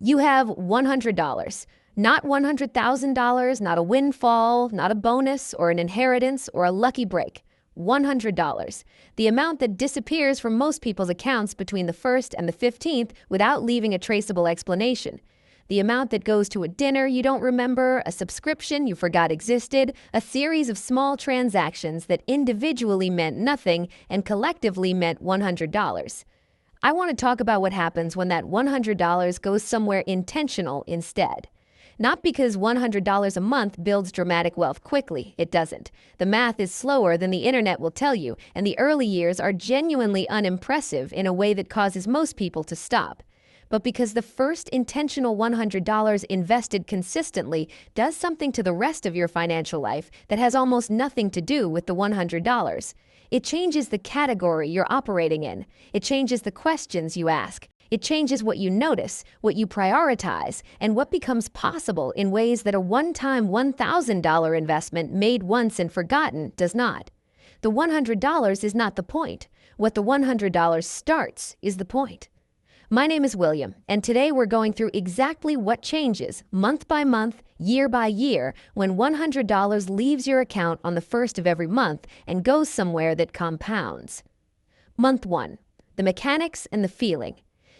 You have $100. Not $100,000, not a windfall, not a bonus or an inheritance or a lucky break. $100. The amount that disappears from most people's accounts between the 1st and the 15th without leaving a traceable explanation. The amount that goes to a dinner you don't remember, a subscription you forgot existed, a series of small transactions that individually meant nothing and collectively meant $100. I want to talk about what happens when that $100 goes somewhere intentional instead. Not because $100 a month builds dramatic wealth quickly. It doesn't. The math is slower than the internet will tell you, and the early years are genuinely unimpressive in a way that causes most people to stop. But because the first intentional $100 invested consistently does something to the rest of your financial life that has almost nothing to do with the $100. It changes the category you're operating in. It changes the questions you ask. It changes what you notice, what you prioritize, and what becomes possible in ways that a one-time $1,000 investment made once and forgotten does not. The $100 is not the point. What the $100 starts is the point. My name is William, and today we're going through exactly what changes month by month, year by year, when $100 leaves your account on the 1st of every month and goes somewhere that compounds. Month 1. The mechanics and the feeling.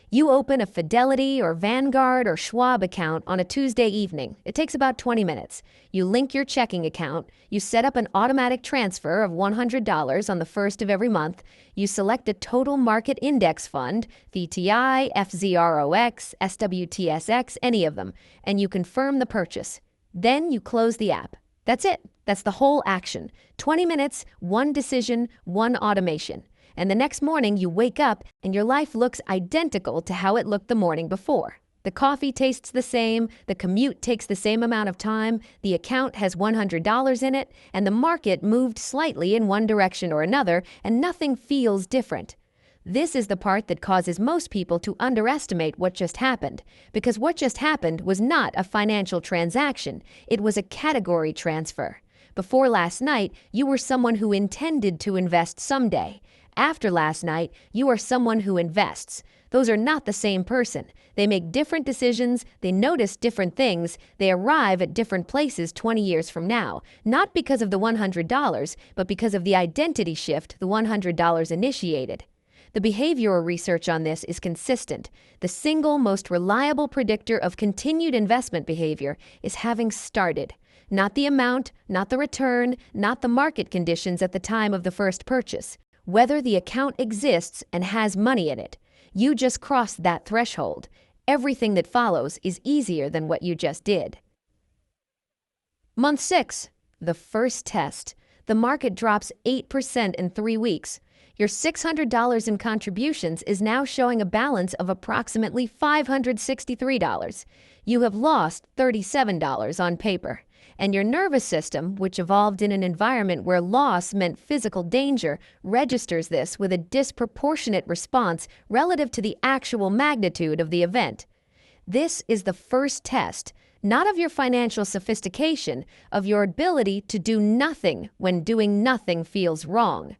You open a Fidelity or Vanguard or Schwab account on a Tuesday evening. It takes about 20 minutes. You link your checking account. You set up an automatic transfer of $100 on the 1st of every month. You select a total market index fund, VTI, FZROX, SWTSX, any of them, and you confirm the purchase. Then you close the app. That's it. That's the whole action. 20 minutes, one decision, one automation. And the next morning you wake up and your life looks identical to how it looked the morning before. The coffee tastes the same, the commute takes the same amount of time, the account has $100 in it, and the market moved slightly in one direction or another, and nothing feels different. This is the part that causes most people to underestimate what just happened, because what just happened was not a financial transaction, it was a category transfer. Before last night, you were someone who intended to invest someday. After last night, you are someone who invests. Those are not the same person. They make different decisions, they notice different things, they arrive at different places 20 years from now, not because of the $100, but because of the identity shift the $100 initiated. The behavioral research on this is consistent. The single most reliable predictor of continued investment behavior is having started. Not the amount, not the return, not the market conditions at the time of the first purchase. Whether the account exists and has money in it. You just crossed that threshold. Everything that follows is easier than what you just did. Month 6. The first test. The market drops 8% in 3 weeks. Your $600 in contributions is now showing a balance of approximately $563. You have lost $37 on paper. And your nervous system, which evolved in an environment where loss meant physical danger, registers this with a disproportionate response relative to the actual magnitude of the event. This is the first test, not of your financial sophistication, of your ability to do nothing when doing nothing feels wrong.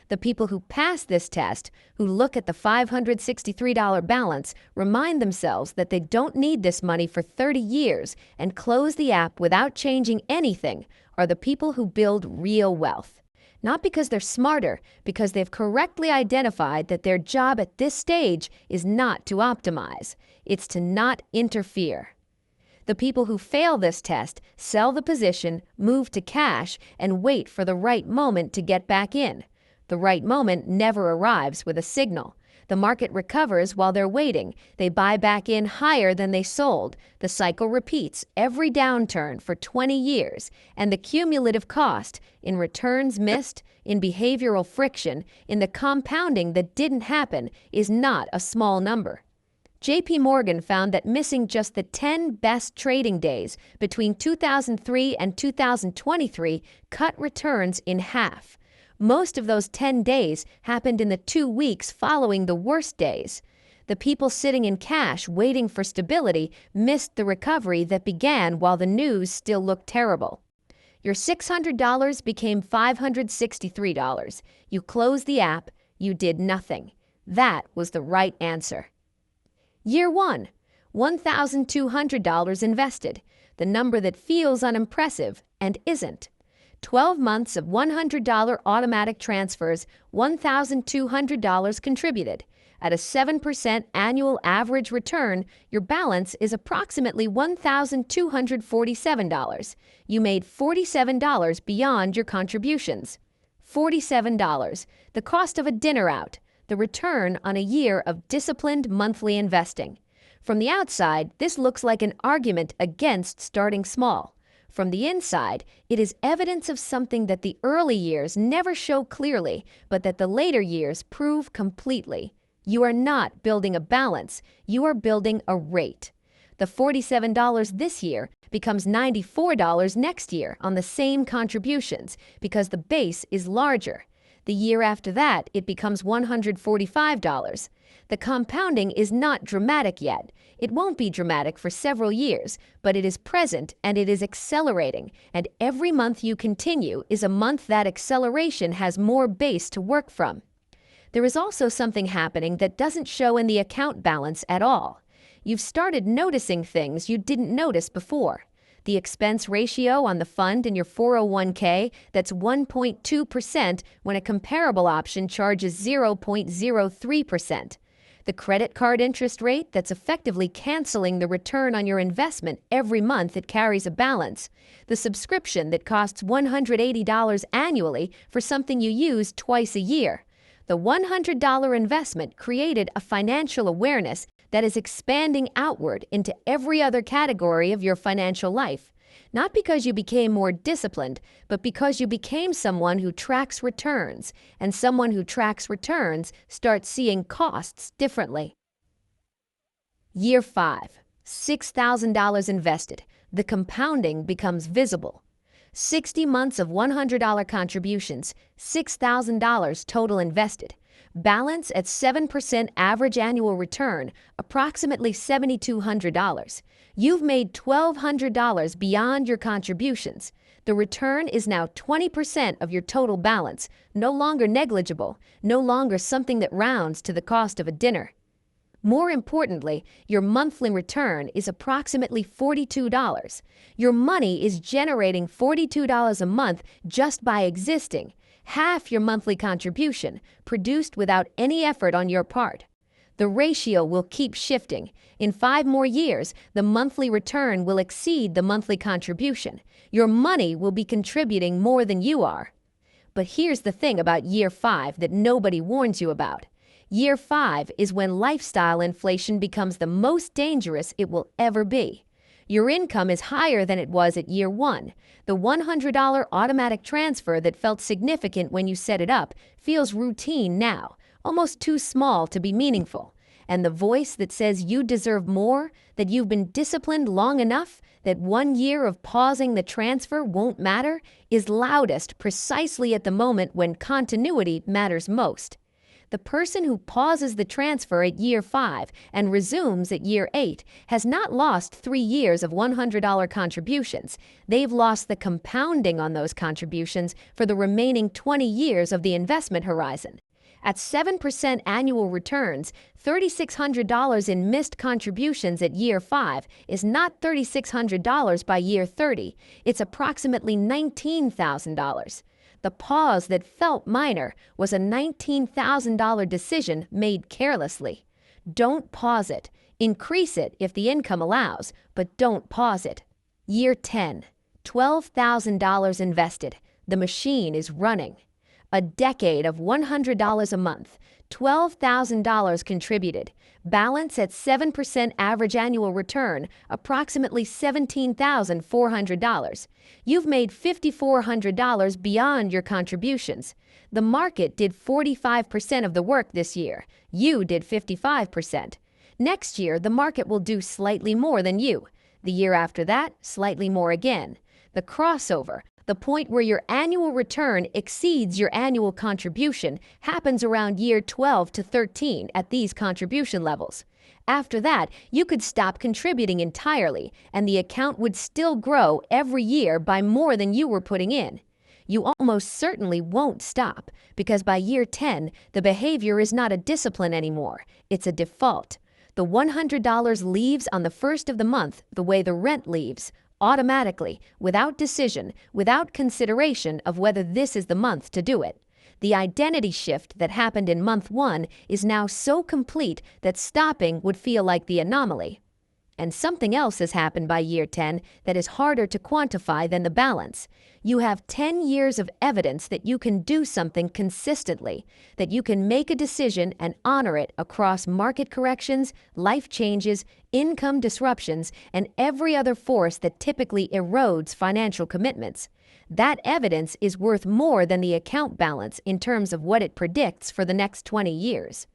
The people who pass this test, who look at the $563 balance, remind themselves that they don't need this money for 30 years and close the app without changing anything, are the people who build real wealth. Not because they're smarter, because they've correctly identified that their job at this stage is not to optimize, it's to not interfere. The people who fail this test sell the position, move to cash, and wait for the right moment to get back in. The right moment never arrives with a signal. The market recovers while they're waiting. They buy back in higher than they sold. The cycle repeats every downturn for 20 years, and the cumulative cost in returns missed, in behavioral friction, in the compounding that didn't happen is not a small number. JP Morgan found that missing just the 10 best trading days between 2003 and 2023 cut returns in half. Most of those 10 days happened in the 2 weeks following the worst days. The people sitting in cash waiting for stability missed the recovery that began while the news still looked terrible. Your $600 became $563. You closed the app, you did nothing. That was the right answer. Year 1. $1,200 invested, the number that feels unimpressive and isn't. 12 months of $100 automatic transfers, $1,200 contributed. At a 7% annual average return, your balance is approximately $1,247. You made $47 beyond your contributions. $47, the cost of a dinner out, the return on a year of disciplined monthly investing. From the outside, this looks like an argument against starting small. From the inside, it is evidence of something that the early years never show clearly, but that the later years prove completely. You are not building a balance, you are building a rate. The $47 this year becomes $94 next year on the same contributions because the base is larger. The year after that, it becomes $145. The compounding is not dramatic yet. It won't be dramatic for several years, but it is present and it is accelerating, and every month you continue is a month that acceleration has more base to work from. There is also something happening that doesn't show in the account balance at all. You've started noticing things you didn't notice before. The expense ratio on the fund in your 401k, that's 1.2% when a comparable option charges 0.03%. The credit card interest rate that's effectively canceling the return on your investment every month it carries a balance. The subscription that costs $180 annually for something you use twice a year. The $100 investment created a financial awareness that is expanding outward into every other category of your financial life. Not because you became more disciplined, but because you became someone who tracks returns, and someone who tracks returns starts seeing costs differently. Year 5, $6,000 invested. The compounding becomes visible. 60 months of $100 contributions, $6,000 total invested. Balance at 7% average annual return, approximately $7,200. You've made $1,200 beyond your contributions. The return is now 20% of your total balance, no longer negligible, no longer something that rounds to the cost of a dinner. More importantly, your monthly return is approximately $42. Your money is generating $42 a month just by existing, half your monthly contribution, produced without any effort on your part. The ratio will keep shifting. In 5 more years, the monthly return will exceed the monthly contribution. Your money will be contributing more than you are. But here's the thing about year 5 that nobody warns you about. Year 5 is when lifestyle inflation becomes the most dangerous it will ever be. Your income is higher than it was at year 1. The $100 automatic transfer that felt significant when you set it up feels routine now, almost too small to be meaningful. And the voice that says you deserve more, that you've been disciplined long enough, that 1 year of pausing the transfer won't matter, is loudest precisely at the moment when continuity matters most. The person who pauses the transfer at year 5 and resumes at year 8 has not lost 3 years of $100 contributions. They've lost the compounding on those contributions for the remaining 20 years of the investment horizon. At 7% annual returns, $3,600 in missed contributions at year 5 is not $3,600 by year 30. It's approximately $19,000. The pause that felt minor was a $19,000 decision made carelessly. Don't pause it. Increase it if the income allows, but don't pause it. Year 10, $12,000 invested. The machine is running. A decade of $100 a month, $12,000 contributed. Balance at 7% average annual return, approximately $17,400. You've made $5,400 beyond your contributions. The market did 45% of the work this year. You did 55%. Next year, the market will do slightly more than you. The year after that, slightly more again. The crossover, the point where your annual return exceeds your annual contribution, happens around year 12 to 13 at these contribution levels. After that, you could stop contributing entirely, and the account would still grow every year by more than you were putting in. You almost certainly won't stop, because by year 10, the behavior is not a discipline anymore. It's a default. The $100 leaves on the first of the month the way the rent leaves, automatically, without decision, without consideration of whether this is the month to do it. The identity shift that happened in month 1 is now so complete that stopping would feel like the anomaly. And something else has happened by year 10 that is harder to quantify than the balance. You have 10 years of evidence that you can do something consistently, that you can make a decision and honor it across market corrections, life changes, income disruptions, and every other force that typically erodes financial commitments. That evidence is worth more than the account balance in terms of what it predicts for the next 20 years.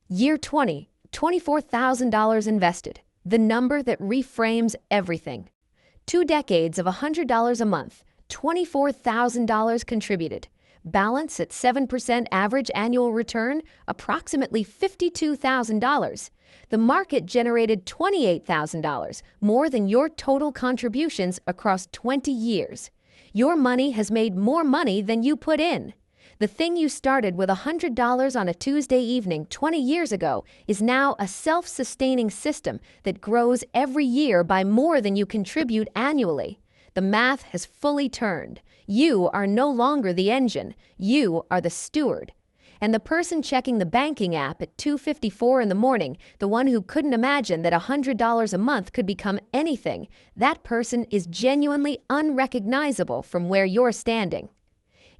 Year 20. $24,000 invested, the number that reframes everything. 2 decades of $100 a month, $24,000 contributed. Balance at 7% average annual return, approximately $52,000. The market generated $28,000, more than your total contributions across 20 years. Your money has made more money than you put in. The thing you started with $100 on a Tuesday evening 20 years ago is now a self-sustaining system that grows every year by more than you contribute annually. The math has fully turned. You are no longer the engine. You are the steward. And the person checking the banking app at 2:54 in the morning, the one who couldn't imagine that $100 a month could become anything, that person is genuinely unrecognizable from where you're standing.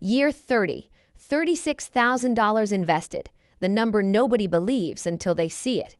Year 30. $36,000 invested, the number nobody believes until they see it.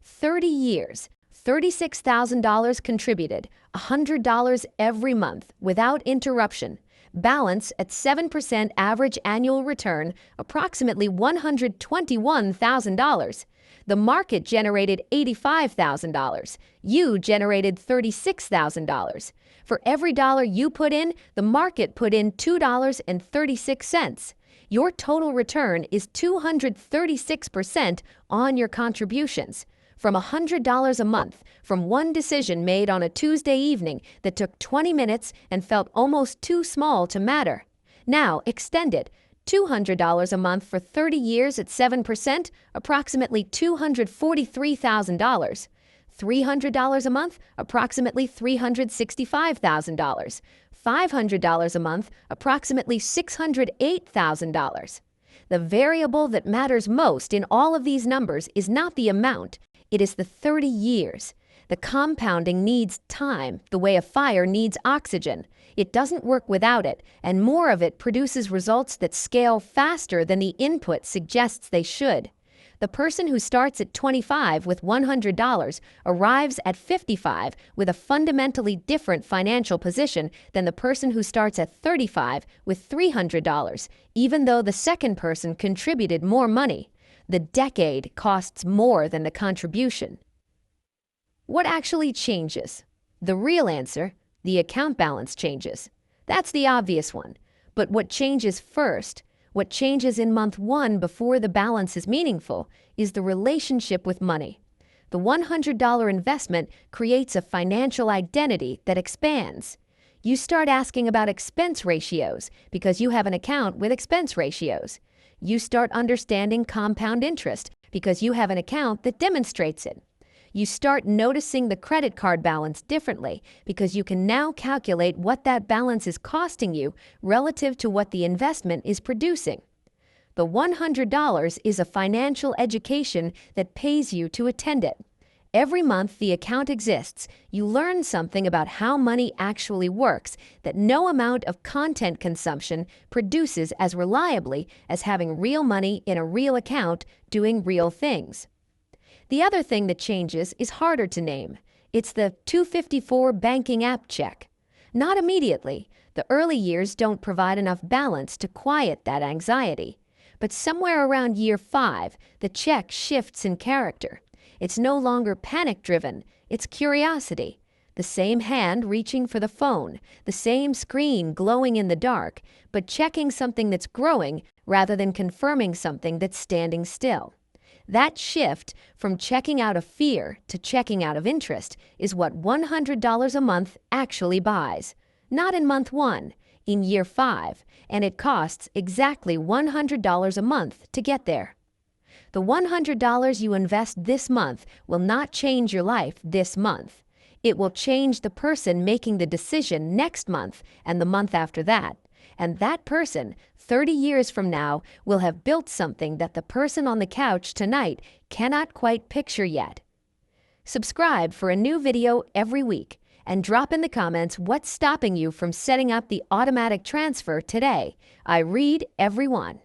30 years, $36,000 contributed, $100 every month without interruption. Balance at 7% average annual return, approximately $121,000. The market generated $85,000. You generated $36,000. For every dollar you put in, the market put in $2.36. Your total return is 236% on your contributions. From $100 a month, from one decision made on a Tuesday evening that took 20 minutes and felt almost too small to matter. Now extend it. $200 a month for 30 years at 7%, approximately $243,000. $300 a month, approximately $365,000. $500 a month, approximately $608,000. The variable that matters most in all of these numbers is not the amount, it is the 30 years. The compounding needs time, the way a fire needs oxygen. It doesn't work without it, and more of it produces results that scale faster than the input suggests they should. The person who starts at 25 with $100 arrives at 55 with a fundamentally different financial position than the person who starts at 35 with $300, even though the second person contributed more money. The decade costs more than the contribution. What actually changes? The real answer, the account balance changes. That's the obvious one. But what changes first? What changes in month 1 before the balance is meaningful is the relationship with money. The $100 investment creates a financial identity that expands. You start asking about expense ratios because you have an account with expense ratios. You start understanding compound interest because you have an account that demonstrates it. You start noticing the credit card balance differently because you can now calculate what that balance is costing you relative to what the investment is producing. The $100 is a financial education that pays you to attend it. Every month the account exists, you learn something about how money actually works that no amount of content consumption produces as reliably as having real money in a real account doing real things. The other thing that changes is harder to name. It's the 254 banking app check. Not immediately. The early years don't provide enough balance to quiet that anxiety. But somewhere around year 5, the check shifts in character. It's no longer panic-driven, it's curiosity. The same hand reaching for the phone, the same screen glowing in the dark, but checking something that's growing rather than confirming something that's standing still. That shift from checking out of fear to checking out of interest is what $100 a month actually buys. Not in month 1, in year 5, and it costs exactly $100 a month to get there. The $100 you invest this month will not change your life this month. It will change the person making the decision next month and the month after that. And that person, 30 years from now, will have built something that the person on the couch tonight cannot quite picture yet. Subscribe for a new video every week and drop in the comments what's stopping you from setting up the automatic transfer today. I read every one.